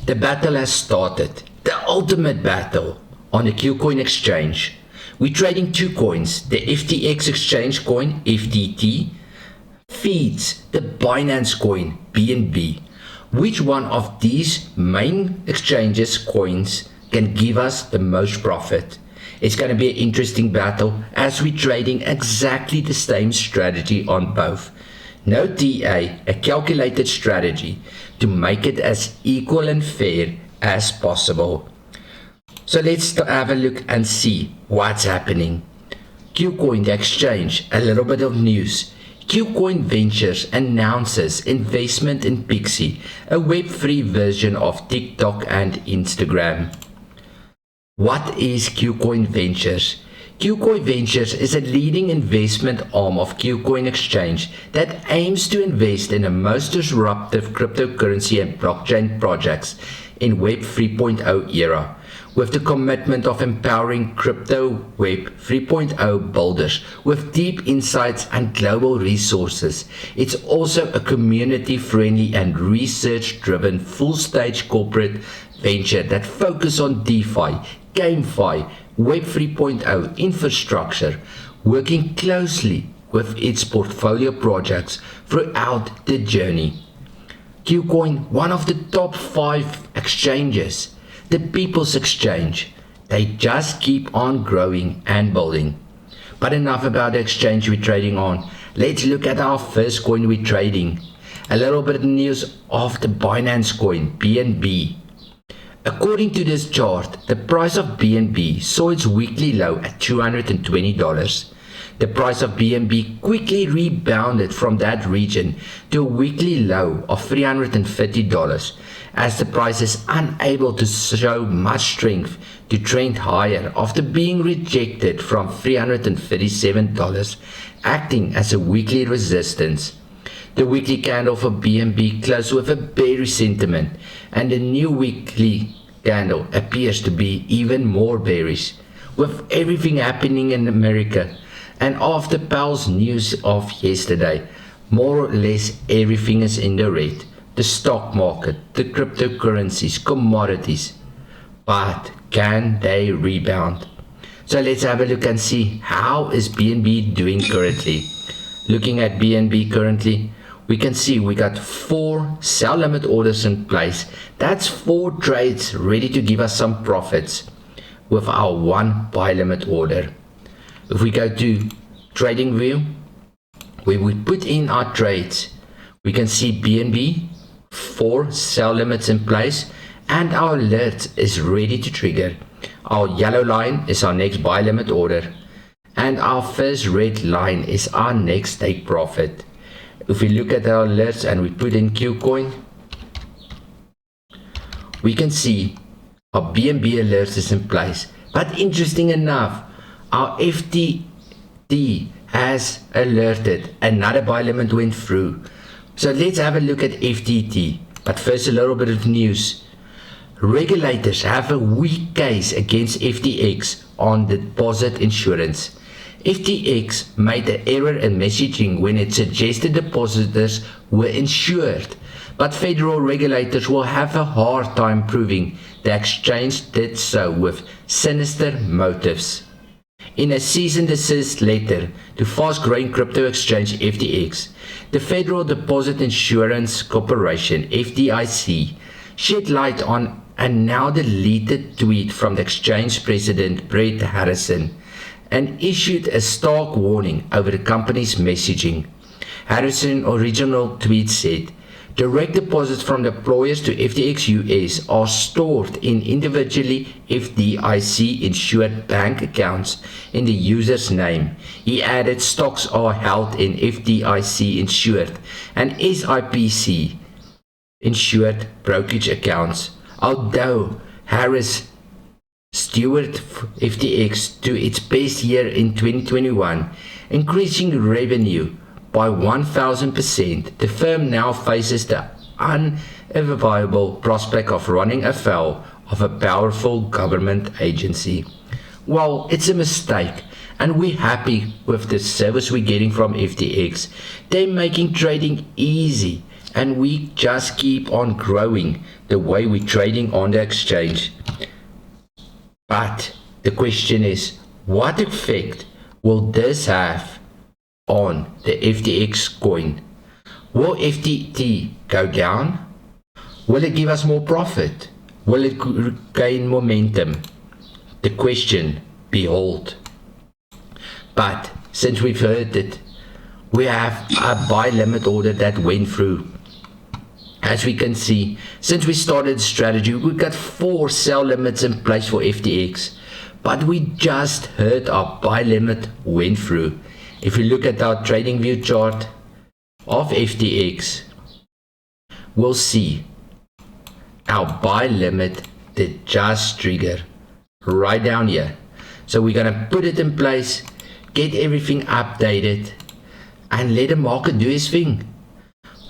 The battle has started, the ultimate battle on the Kucoin exchange. We're trading two coins. The FTX exchange coin, FTT, feeds the Binance coin, BNB. Which one of these main exchanges coins can give us the most profit? It's going to be an interesting battle as we're trading exactly the same strategy on both. No TA, a calculated strategy to make it as equal and fair as possible. So let's have a look and see what's happening. Kucoin, the exchange, a little bit of news. Kucoin Ventures announces investment in 𝙏𝙝𝙖𝙣, a web-free version of TikTok and Instagram. What is Kucoin Ventures? Kucoin Ventures is a leading investment arm of Kucoin Exchange that aims to invest in the most disruptive cryptocurrency and blockchain projects in Web 3.0 era, with the commitment of empowering crypto Web 3.0 builders with deep insights and global resources. It's also a community-friendly and research-driven full-stage corporate venture that focuses on DeFi, GameFi, Web 3.0 infrastructure, working closely with its portfolio projects throughout the journey. Kucoin, one of the top 5 exchanges, the People's Exchange. They just keep on growing and building. But enough about the exchange we're trading on. Let's look at our first coin we're trading. A little bit of news of the Binance Coin, BNB. According to this chart, the price of BNB saw its weekly low at $220. The price of BNB quickly rebounded from that region to a weekly low of $330, as the price is unable to show much strength to trend higher after being rejected from $337, acting as a weekly resistance. The weekly candle for BNB closed with a bearish sentiment, and the new weekly candle appears to be even more bearish. With everything happening in America, and after Powell's news of yesterday, more or less everything is in the red. The stock market, the cryptocurrencies, commodities. But can they rebound? So let's have a look and see how is BNB doing currently. Looking at BNB currently, we can see we got 4 sell limit orders in place. That's 4 trades ready to give us some profits with our 1 buy limit order. If we go to trading view, where we put in our trades, we can see BNB, 4 sell limits in place, and our alert is ready to trigger. Our yellow line is our next buy limit order, and our first red line is our next take profit. If we look at our alerts and we put in Kucoin, we can see our BNB alert is in place. But interesting enough, our FTT has alerted, another buy limit went through. So let's have a look at FTT. But first, a little bit of news. Regulators have a weak case against FTX on deposit insurance. FTX made an error in messaging when it suggested depositors were insured, but federal regulators will have a hard time proving the exchange did so with sinister motives. In a cease and desist letter to fast-growing crypto exchange FTX, the Federal Deposit Insurance Corporation, FDIC, shed light on a now deleted tweet from the exchange president Brett Harrison, and issued a stark warning over the company's messaging. Harrison's original tweet said, "Direct deposits from the employers to FTX US are stored in individually FDIC-insured bank accounts in the user's name." He added, "Stocks are held in FDIC-insured and SIPC-insured brokerage accounts." Although Harris stewarded FTX to its best year in 2021, increasing revenue by 1,000%, the firm now faces the unenviable prospect of running afoul of a powerful government agency. Well, it's a mistake, and we're happy with the service we're getting from FTX. They're making trading easy and we just keep on growing the way we're trading on the exchange. But the question is, what effect will this have on the FTX coin? Will FTT go down? Will it give us more profit? Will it gain momentum? The question, behold. But since we've heard it, we have a buy limit order that went through. As we can see, since we started the strategy, we've got 4 sell limits in place for FTX. But we just heard our buy limit went through. If we look at our trading view chart of FTX, we'll see our buy limit did just trigger right down here. So we're going to put it in place, get everything updated, and let the market do its thing.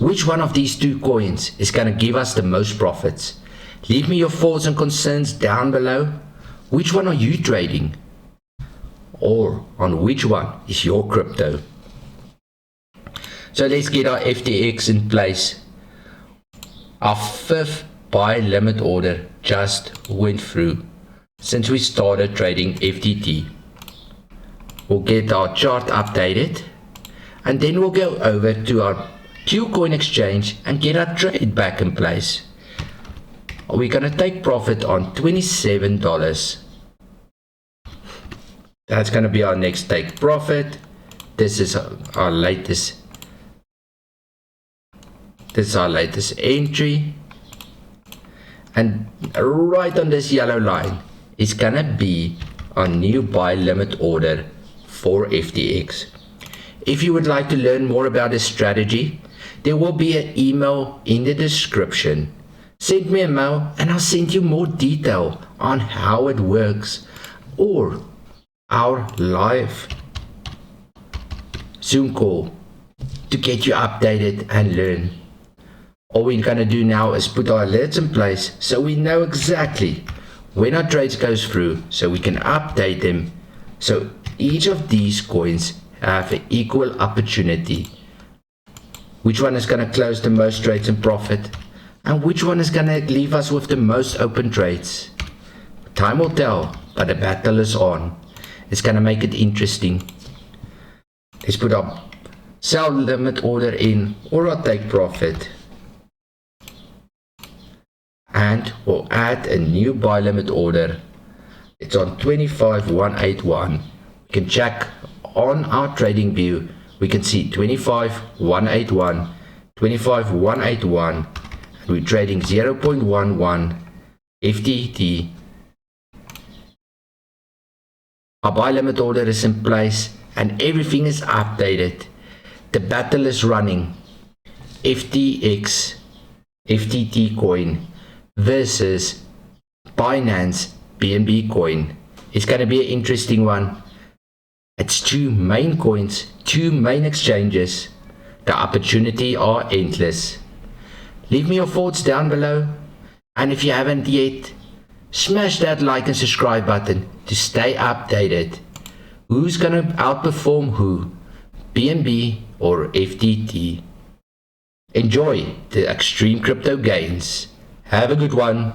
Which one of these 2 coins is going to give us the most profits? Leave me your thoughts and concerns down below. Which one are you trading? Or on which one is your crypto? So let's get our FTX in place. Our 5th buy limit order just went through since we started trading FTT. We'll get our chart updated, and then we'll go over to our Kucoin exchange and get our trade back in place. We're going to take profit on $27. That's going to be our next take profit. This is our latest entry, and right on this yellow line is going to be our new buy limit order for FTX. If you would like to learn more about this strategy, there will be an email in the description. Send me a mail and I'll send you more detail on how it works, or our live Zoom call to get you updated and learn. All we're going to do now is put our alerts in place so we know exactly when our trades goes through, so we can update them, so each of these coins have an equal opportunity. Which one is going to close the most trades in profit, and which one is going to leave us with the most open trades? Time will tell, but the battle is on. It's going to make it interesting. Let's put our sell limit order in, or our take profit, and we'll add a new buy limit order. It's on 25,181. We can check on our trading view. We can see 25,181, 25,181, and we're trading 0.11 FTT. Our buy limit order is in place and everything is updated. The battle is running. FTX, FTT coin versus Binance BNB coin. It's going to be an interesting one. It's 2 main coins, 2 main exchanges. The opportunity are endless. Leave me your thoughts down below, and if you haven't yet, smash that like and subscribe button to stay updated. Who's gonna outperform who, BNB or FTT? Enjoy the extreme crypto gains. Have a good one.